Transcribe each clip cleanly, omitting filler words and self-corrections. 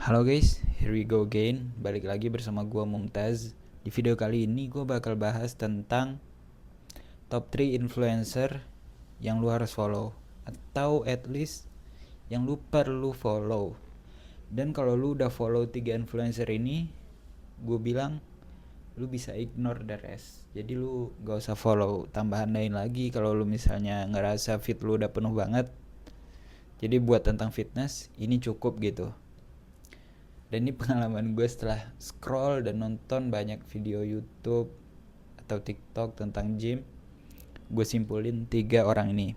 Halo guys, here we go again. Balik lagi bersama gua Mumtaz. Di video kali ini gua bakal bahas tentang top 3 influencer yang lu harus follow, atau at least yang lu perlu follow. Dan kalau lu udah follow 3 influencer ini, gue bilang lu bisa ignore the rest. Jadi lu gak usah follow tambahan lain lagi kalau lu misalnya ngerasa feed lu udah penuh banget. Jadi buat tentang fitness ini cukup gitu. Dan ini pengalaman gue setelah scroll dan nonton banyak video YouTube atau TikTok tentang gym. Gue simpulin 3 orang ini.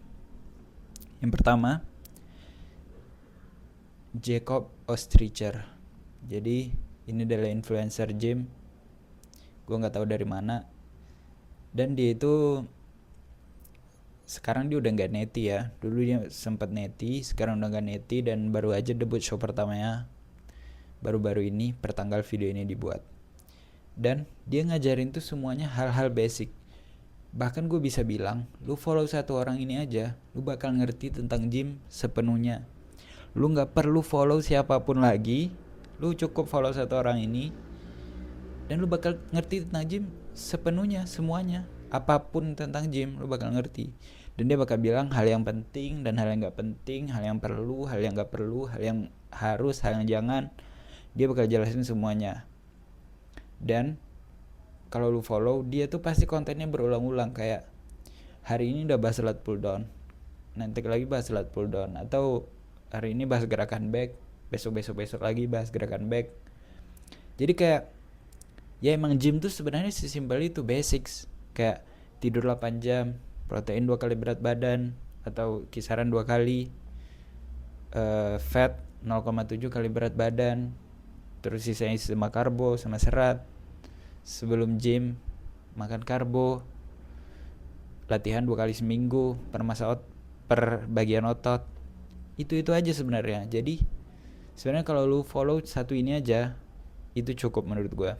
Yang pertama, Jacob Ostricher. Jadi ini adalah influencer gym. Gue nggak tahu dari mana. Dan dia itu sekarang dia udah nggak neti ya. Dulu dia sempat neti, sekarang udah nggak neti dan baru aja debut show pertamanya baru-baru ini, pertanggal video ini dibuat. Dan dia ngajarin tuh semuanya hal-hal basic. Bahkan gue bisa bilang, lu follow satu orang ini aja, lu bakal ngerti tentang gym sepenuhnya. Lu gak perlu follow siapapun lagi, lu cukup follow satu orang ini, dan lu bakal ngerti tentang gym sepenuhnya, semuanya. Apapun tentang gym, lu bakal ngerti. Dan dia bakal bilang hal yang penting dan hal yang gak penting, hal yang perlu, hal yang gak perlu, hal yang harus, hal yang jangan. Dia bakal jelasin semuanya. Dan kalau lu follow, dia tuh pasti kontennya berulang-ulang. Kayak hari ini udah bahas lat pull down, nanti lagi bahas lat pull down, atau hari ini bahas gerakan back, besok lagi bahas gerakan back. Jadi kayak ya emang gym tuh sebenarnya sesimpel itu, basics. Kayak tidur 8 jam, protein 2 kali berat badan atau kisaran 2 kali, fat 0,7 kali berat badan, terus sisanya sama karbo sama serat. Sebelum gym makan karbo, latihan 2 kali seminggu per bagian otot. Itu aja sebenarnya. Jadi sebenarnya kalau lu follow satu ini aja itu cukup menurut gue.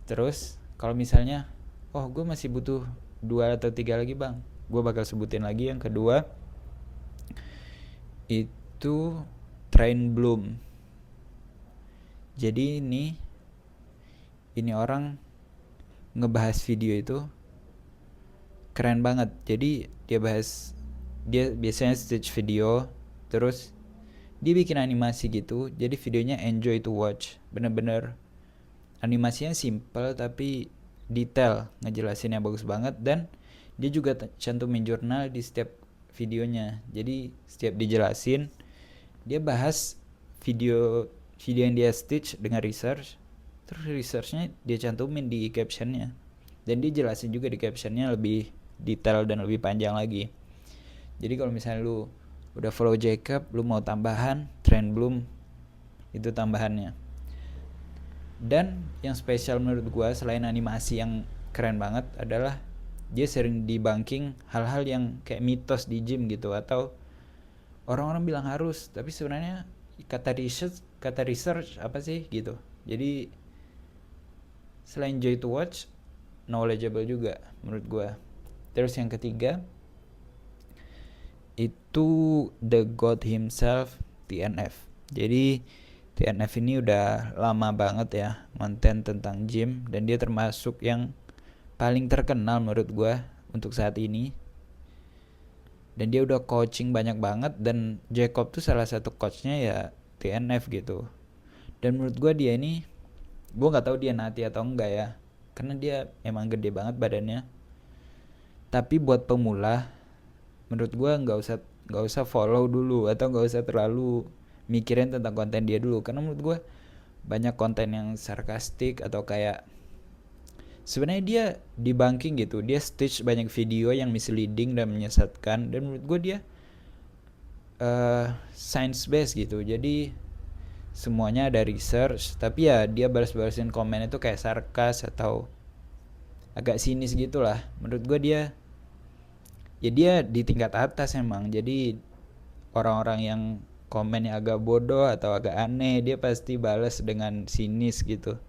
Terus kalau misalnya gue masih butuh 2 atau 3 lagi bang, gue bakal sebutin lagi. Yang kedua itu Train Bloom. Jadi ini orang ngebahas video itu keren banget. Jadi dia biasanya stage video, terus dia bikin animasi gitu. Jadi videonya enjoy to watch. Bener-bener animasinya simple tapi detail, ngejelasinnya bagus banget. Dan dia juga cantumin jurnal di setiap videonya. Jadi setiap dijelasin, dia bahas video yang dia stitch dengan research, terus researchnya dia cantumin di captionnya, dan dia jelasin juga di captionnya lebih detail dan lebih panjang lagi. Jadi kalau misalnya lu udah follow Jacob, lu mau tambahan Train Bloom, itu tambahannya. Dan yang spesial menurut gua selain animasi yang keren banget adalah dia sering debunking hal-hal yang kayak mitos di gym gitu, atau orang-orang bilang harus, tapi sebenarnya kata research apa sih gitu. Jadi selain joy to watch, knowledgeable juga menurut gue. Terus yang ketiga itu the god himself, TNF. Jadi TNF ini udah lama banget ya konten tentang gym, dan dia termasuk yang paling terkenal menurut gue untuk saat ini. Dan dia udah coaching banyak banget, dan Jacob tuh salah satu coachnya ya TNF gitu. Dan menurut gue dia ini, gue nggak tahu dia nati atau enggak ya, karena dia emang gede banget badannya. Tapi buat pemula, menurut gue nggak usah follow dulu, atau nggak usah terlalu mikirin tentang konten dia dulu, karena menurut gue banyak konten yang sarkastik atau kayak sebenarnya dia debunking gitu. Dia stitch banyak video yang misleading dan menyesatkan, dan menurut gue dia science based gitu. Jadi semuanya ada research, tapi ya dia balas-balasin komen itu kayak sarkas atau agak sinis gitulah. Menurut gue dia di tingkat atas emang. Jadi orang-orang yang komennya agak bodoh atau agak aneh, dia pasti balas dengan sinis gitu.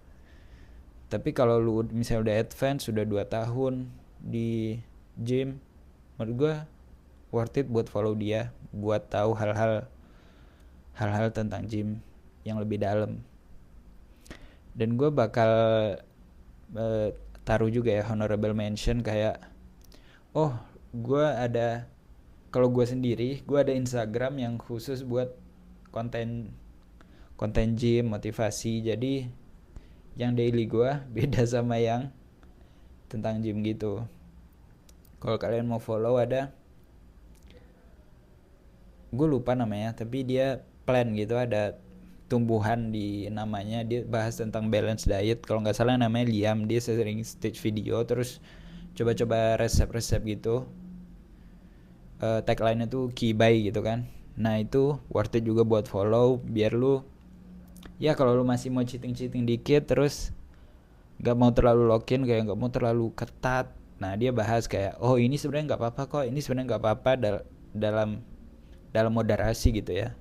Tapi kalau lu misalnya udah advance, sudah 2 tahun di gym, menurut gue worth it buat follow dia, buat tahu hal-hal hal-hal tentang gym yang lebih dalam. Dan gue bakal taruh juga ya honorable mention kayak, oh gue ada, kalau gue sendiri gue ada Instagram yang khusus buat konten konten gym motivasi. Jadi yang daily gue beda sama yang tentang gym gitu. Kalau kalian mau follow, ada, gue lupa namanya tapi dia plan gitu, ada tumbuhan di namanya, dia bahas tentang balance diet kalau nggak salah, namanya Liam. Dia sering stage video terus coba-coba resep-resep gitu. Tagline-nya tuh Kibai gitu kan. Nah itu worth it juga buat follow, biar lu ya kalau lu masih mau cheating dikit terus nggak mau terlalu lock-in, kayak nggak mau terlalu ketat. Nah dia bahas kayak, oh ini sebenarnya nggak apa-apa kok, ini sebenarnya nggak apa-apa dalam dalam moderasi gitu ya.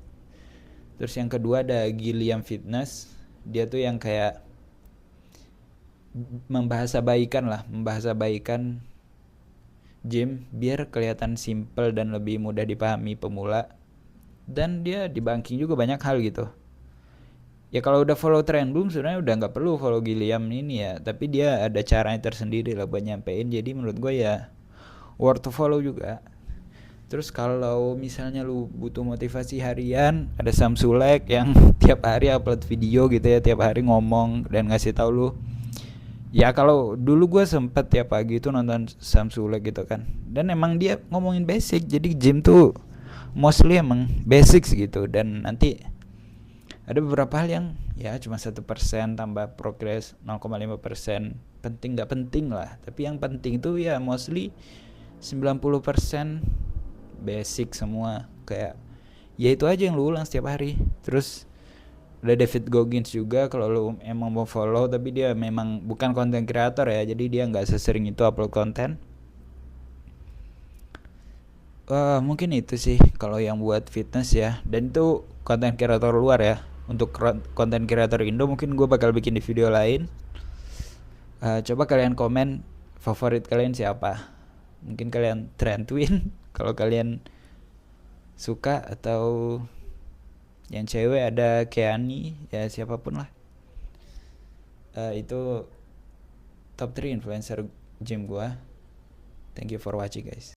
Terus yang kedua ada Gilliam Fitness. Dia tuh yang kayak membahas abaikan gym biar kelihatan simple dan lebih mudah dipahami pemula. Dan dia di banking juga banyak hal gitu. Ya kalau udah follow Trend Boom sebenarnya udah nggak perlu follow Gilliam ini ya. Tapi dia ada caranya tersendiri lah buat nyampein. Jadi menurut gue ya worth to follow juga. Terus kalau misalnya lu butuh motivasi harian, ada Sam Sulek yang tiap hari upload video gitu ya, tiap hari ngomong dan ngasih tahu lu. Ya kalau dulu gue sempet tiap pagi itu nonton Sam Sulek gitu kan. Dan emang dia ngomongin basic, jadi gym tuh mostly emang basics gitu. Dan nanti ada beberapa hal yang ya cuma 1% tambah progress 0,5%. Penting gak penting lah. Tapi yang penting tuh ya mostly 90% basic semua, kayak ya itu aja yang lu ulang setiap hari. Terus ada David Goggins juga, kalau lu emang mau follow, tapi dia memang bukan konten kreator ya, jadi dia nggak sesering itu upload konten. Mungkin itu sih kalau yang buat fitness ya, dan itu konten kreator luar ya. Untuk konten kreator Indo mungkin gue bakal bikin di video lain. Coba kalian komen favorit kalian siapa, mungkin kalian Trendwin kalau kalian suka, atau yang cewek ada Keani, ya siapapun lah. Itu top 3 influencer gym gua. Thank you for watching guys.